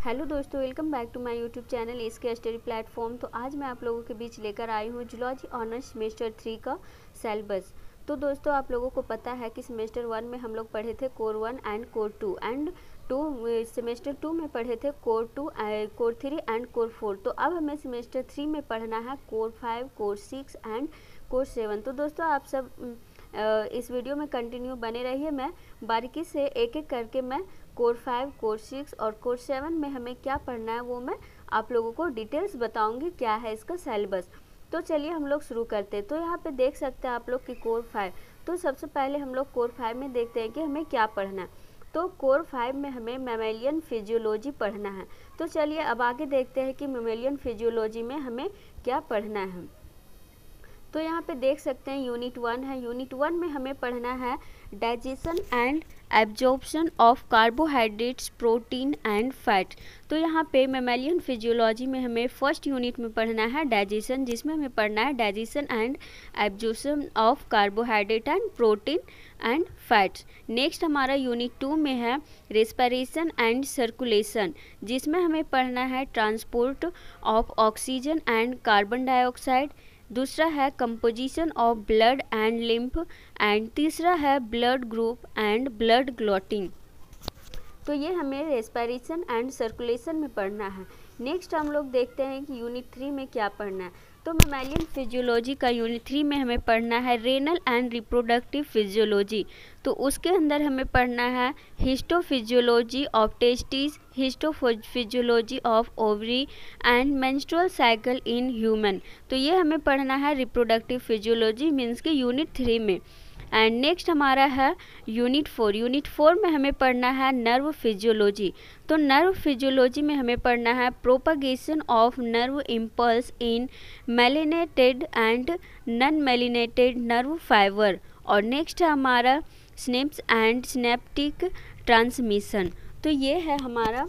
Hello दोस्तों, welcome back to my YouTube channel इसके study platform. तो आज मैं आप लोगों के बीच लेकर आई हूँ जूलॉजी ऑनर्स सेमेस्टर 3 का सिलेबस। तो दोस्तों, आप लोगों को पता है कि सेमेस्टर 1 में हम लोग पढ़े थे core 1 and core 2 end semester 2 में पढ़े थे कोर 2, कोर 3 एंड कोर 4। तो अब हमें सेमेस्टर 3 में पढ़ना है कोर 5, कोर 6 एंड कोर 7। तो दोस्तों, आप सब इस वीडियो में कंटिन्यू बने रहिए। मैं बारीकी से एक एक करके मैं कोर 5, कोर 6 और कोर 7 में हमें क्या पढ़ना है वो मैं आप लोगों को डिटेल्स बताऊंगी क्या है इसका सिलेबस। तो चलिए हम लोग शुरू करते हैं। तो यहाँ पे देख सकते हैं आप लोग कि कोर 5। तो सबसे पहले हम लोग कोर 5 में देखते हैं कि हमें क्या पढ़ना है। तो कोर 5 में हमें मैमेलियन फिजियोलॉजी पढ़ना है। तो चलिए अब आगे देखते हैं कि मैमेलियन फिजियोलॉजी में हमें क्या पढ़ना है। तो यहाँ पे देख सकते हैं यूनिट 1 है। यूनिट 1 में हमें पढ़ना है digestion and absorption of carbohydrates, protein and fat. तो यहाँ पे मैमेलियन फिजियोलॉजी में हमें फर्स्ट यूनिट में पढ़ना है डाइजेशन, जिसमें हमें पढ़ना है digestion and absorption of carbohydrate and protein and fats. Next हमारा यूनिट 2 में है रेस्पिरेशन एंड सर्कुलेशन, जिसमें हमें पढ़ना है transport of oxygen and carbon dioxide. दूसरा है composition of blood and lymph and तीसरा है blood group and blood clotting. तो ये हमें रेस्पिरेशन एंड सर्कुलेशन में पढ़ना है। नेक्स्ट हम लोग देखते हैं कि यूनिट 3 में क्या पढ़ना है। तो मैमेलियन फिजियोलॉजी का यूनिट 3 में हमें पढ़ना है रेनल एंड रिप्रोडक्टिव फिजियोलॉजी। तो उसके अंदर हमें पढ़ना है histophysiology of testis, histophysiology of ovary and menstrual cycle in human. तो ये हमें पढ़ना है रिप्रोडक्टिव फिजियोलॉजी मीन्स के यूनिट 3 में। एंड नेक्स्ट हमारा है यूनिट 4। यूनिट 4 में हमें पढ़ना है नर्व फिजियोलॉजी। तो नर्व फिजियोलॉजी में हमें पढ़ना है propagation of nerve impulse in myelinated and non myelinated nerve fibre. और नेक्स्ट है हमारा स्नेप्स एंड सिनेप्टिक ट्रांसमिशन। तो ये है हमारा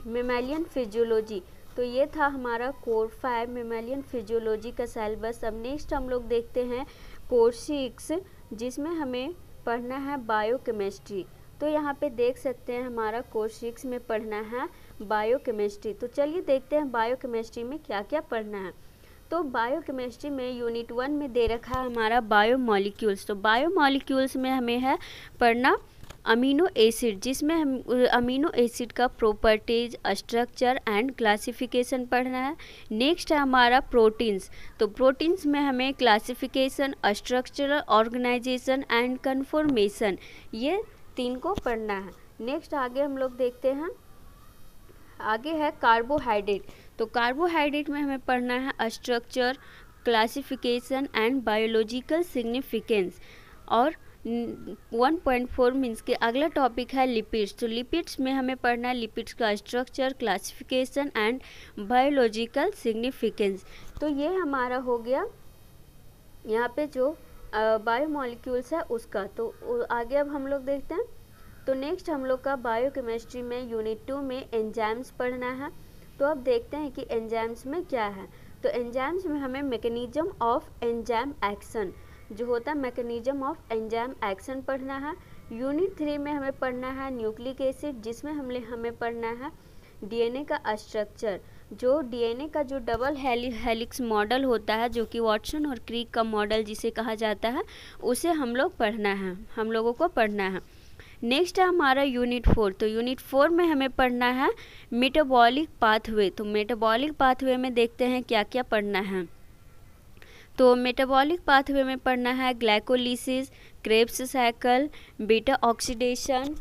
मैमेलियन फिजियोलॉजी। तो ये था हमारा कोर 5 मैमेलियन फिजियोलॉजी का सिलेबस। अब नेक्स्ट हम लोग देखते हैं कोर 6, जिसमें हमें पढ़ना है बायोकेमिस्ट्री। तो यहाँ पे देख सकते हैं हमारा कोर 6 में पढ़ना है बायोकेमिस्ट्री। तो चलिए देखते हैं बायोकेमिस्ट्री में क्या क्या पढ़ना है। तो बायोकेमिस्ट्री में यूनिट 1 में दे रखा है हमारा बायोमॉलिक्यूल्स। तो बायोमॉलिक्यूल्स में हमें है पढ़ना अमीनो एसिड, जिसमें हम अमीनो एसिड का प्रॉपर्टीज, स्ट्रक्चर एंड क्लासिफिकेशन पढ़ना है। नेक्स्ट है हमारा प्रोटीन्स। तो प्रोटीन्स में हमें classification, structural organisation and conformation, ये 3 को पढ़ना है। नेक्स्ट आगे हम लोग देखते हैं, आगे है कार्बोहाइड्रेट। तो कार्बोहाइड्रेट में हमें पढ़ना है structure, classification and biological significance. और 1.4 मीन्स के अगला टॉपिक है लिपिड्स। तो लिपिड्स में हमें पढ़ना है लिपिड्स का structure, classification and biological significance. तो ये हमारा हो गया यहाँ पे जो बायोमॉलिक्यूल्स है उसका। तो आगे अब हम लोग देखते हैं। तो नेक्स्ट हम लोग का बायोकेमिस्ट्री में यूनिट 2 में एंजाइम्स पढ़ना है। तो अब देखते हैं कि एंजाइम्स में क्या है। तो एंजाइम्स में हमें मैकेनिज्म ऑफ एंजाइम एक्शन, जो होता है मैकेनिज्म ऑफ एंजाइम एक्शन पढ़ना है। यूनिट 3 में हमें पढ़ना है न्यूक्लिक एसिड, जिसमें हमें पढ़ना है डीएनए का स्ट्रक्चर। जो डीएनए का जो डबल हेलिक्स मॉडल होता है, जो कि वाटसन और क्रिक का मॉडल जिसे कहा जाता है, उसे हम लोगों को पढ़ना है। नेक्स्ट है हमारा यूनिट 4। तो यूनिट 4 में हमें पढ़ना है मेटाबॉलिक पाथवे। तो मेटाबॉलिक पाथवे में देखते हैं क्या क्या पढ़ना है। तो मेटाबॉलिक पाथवे में पढ़ना है glycolysis, Krebs cycle, beta oxidation,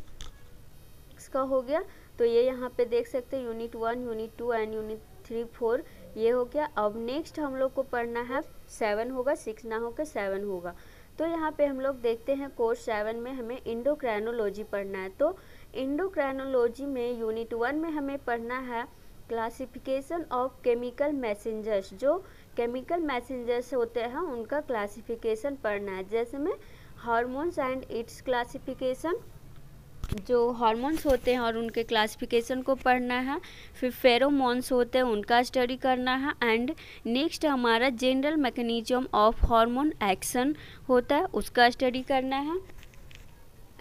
इसका हो गया। तो ये यहाँ पे देख सकते हैं यूनिट 1, यूनिट 2 एंड यूनिट 3, 4 ये हो गया। अब नेक्स्ट हम लोग को पढ़ना है 7 होगा, 6 ना होकर 7 होगा। तो यहाँ पे हम लोग देखते हैं कोर्स 7 में हमें इंडोक्राइनोलॉजी पढ़ना है। तो इंडोक्राइनोलॉजी में यूनिट 1 में हमें पढ़ना है क्लासिफिकेशन ऑफ केमिकल मैसेंजर्स। जो केमिकल मैसेंजर्स होते हैं उनका क्लासिफिकेशन पढ़ना है। जैसे में हार्मोन्स एंड इट्स क्लासिफिकेशन, जो हार्मोन्स होते हैं और उनके क्लासिफिकेशन को पढ़ना है। फिर फेरोमोन्स होते हैं उनका स्टडी करना है। एंड नेक्स्ट हमारा general mechanism of hormone action होता है, उसका स्टडी करना है।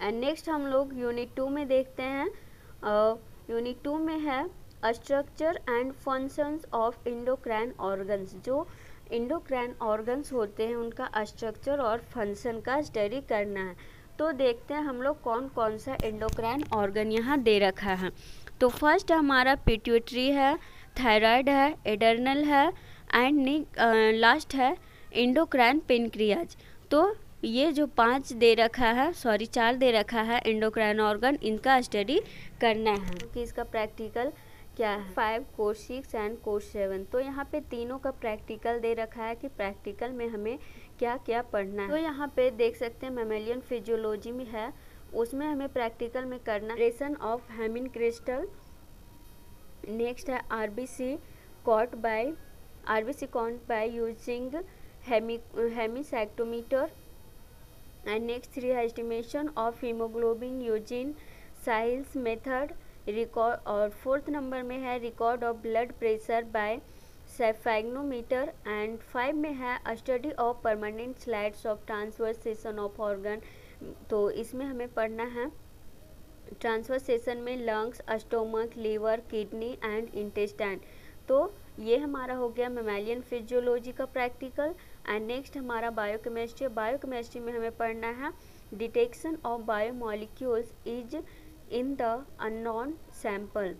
एंड नेक्स्ट हम लोग यूनिट 2 में देखते हैं यूनिट 2 में है structure and functions of endocrine organs. जो एंडोक्राइन ऑर्गन्स होते हैं उनका स्ट्रक्चर और फंक्शन का स्टडी करना है। तो देखते हैं हम लोग कौन कौन सा एंडोक्राइन ऑर्गन यहाँ दे रखा है। तो फर्स्ट हमारा पिट्यूटरी है, थायराइड है, एडर्नल है एंड लास्ट है एंडोक्राइन पेनक्रियाज। तो ये जो 4 दे रखा है एंडोक्राइन ऑर्गन, इनका स्टडी करना है। कि इसका प्रैक्टिकल क्या है 5, कोर्स 6 एंड कोर्स 7। तो यहाँ पे तीनों का प्रैक्टिकल दे रखा है कि प्रैक्टिकल में हमें क्या क्या पढ़ना है। तो यहाँ पे देख सकते हैं मैमेलियन फिजियोलॉजी में है, उसमें हमें प्रैक्टिकल में करना ration of haemin crystal. Next है RBC count by using haemocytometer and next 3 है estimation of haemoglobin using Sahli's method record. और 4th नंबर में है record of blood pressure by sphygmomanometer and 5 में है study of permanent slides of transverse section of organ. तो इसमें हमें पढ़ना है ट्रांसवर्सेशन में lungs, stomach, liver, kidney and intestine. तो ये हमारा हो गया मैमेलियन फिजियोलॉजी का प्रैक्टिकल। एंड नेक्स्ट हमारा बायोकेमिस्ट्री में हमें पढ़ना है detection of biomolecules is in the unknown sample.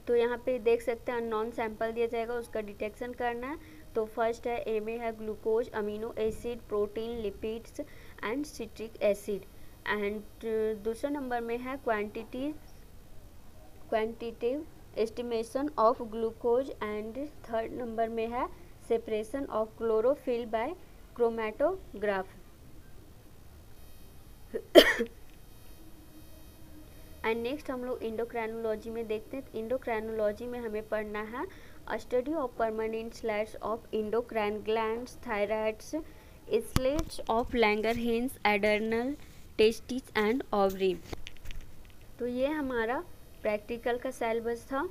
तो यहाँ पे देख सकते हैं अननोन सैंपल दिया जाएगा, उसका डिटेक्शन करना है। तो फर्स्ट है ए में है glucose, amino acid, protein, lipids and citric acid. And दूसरा नंबर में है quantitative estimation of glucose and 3rd number में है separation of chlorophyll by chromatograph. And next हम लोग इंडोक्राइनोलॉजी में देखते हैं। इंडोक्राइनोलॉजी में हमें पढ़ना है study of permanent slides of endocrine glands, thyroids, islets of Langerhans, adrenal, testis and ovary. तो ये हमारा प्रैक्टिकल का सिलेबस था।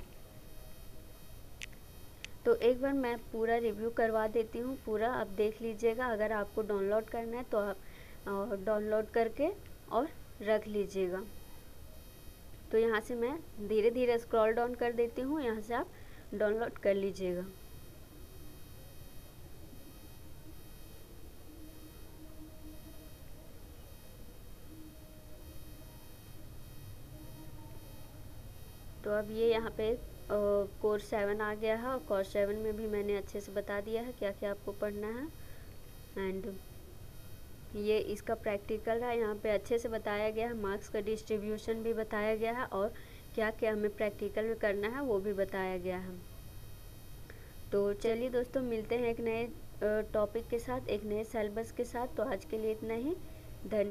तो एक बार मैं पूरा रिव्यू करवा देती हूँ, पूरा आप देख लीजिएगा। अगर आपको डाउनलोड करना है तो आप डाउनलोड करके और रख लीजिएगा। तो यहाँ से मैं धीरे धीरे स्क्रॉल डाउन कर देती हूँ, यहाँ से आप डाउनलोड कर लीजिएगा। तो अब ये यहाँ पे कोर्स 7 आ गया है और कोर्स 7 में भी मैंने अच्छे से बता दिया है क्या क्या आपको पढ़ना है। एंड ये इसका प्रैक्टिकल है, यहाँ पे अच्छे से बताया गया है, मार्क्स का डिस्ट्रीब्यूशन भी बताया गया है और क्या क्या हमें प्रैक्टिकल में करना है वो भी बताया गया है। तो चलिए दोस्तों, मिलते हैं एक नए टॉपिक के साथ, एक नए सिलेबस के साथ। तो आज के लिए इतना ही, धन्यवाद।